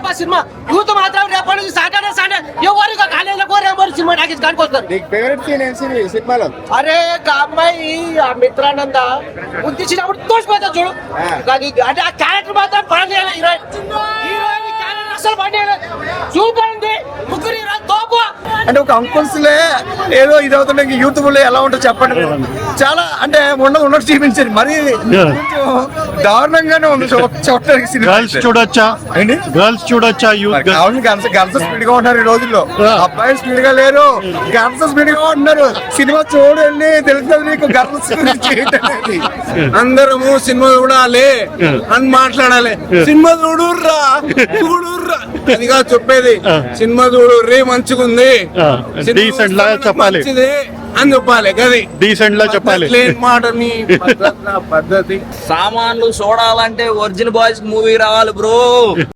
అబ్బా cinema youth మాత్రం రేపటి నుంచి సాటర్డే సండే ఎవరికి కాలేజీలో కోరేమో సినిమా నాకు కనుకొస్తారు. నీకు ఫేవరెట్ సీన్ ఏం సీన్ సినిమాలో? అరే అమ్మాయి ఆ మిత్రానంద ఉద్దేశించినప్పుడు తోసిపోతా చూడు. అంటే ఆ క్యారెక్టర్ మాత్రం పని హీరోయిన్ క్యారెక్టర్ అసలు పని సూపర్ ఉంది. ముగ్గురు హీరో తోపు. అంటే ఒక అంకుల్స్ లే ఏదో ఇది అవుతుంటే యూత్ ఎలా ఉంటుందో చెప్పండి. చాలా అంటే ఉన్నట్టు చూపించారు, మరి కొంచెం దారుణంగానే ఉంది చూడటానికి. గర్ల్స్ చూడొచ్చా? గర్ల్స్ చూడొచ్చా? యూత్ గర్ల్స్ స్పీడ్ గా ఉన్నారు ఈ రోజుల్లో, అబ్బాయిలు స్పీడ్ గా లేరు, గర్ల్స్ స్పీడ్ గా ఉంటున్నారు. సినిమా చూడండి తెలుస్తుంది నీకు గర్ల్స్ గురించి. అందరము సినిమా చూడాలి అని మాట్లాడాలి. సినిమా చూడుర్రా చూడుర్రా అదిగా చెప్పేది. సినిమా చూడుర్రీ మంచిగుంది, డీసెంట్ లా చెప్పాలి అని చెప్పాలి. గది డీసెంట్ లా చెప్పాలి. మాట పద్ధతి. సామాన్లు చూడాలంటే ఒరిజినల్ బాయ్స్ మూవీ రావాలి బ్రో.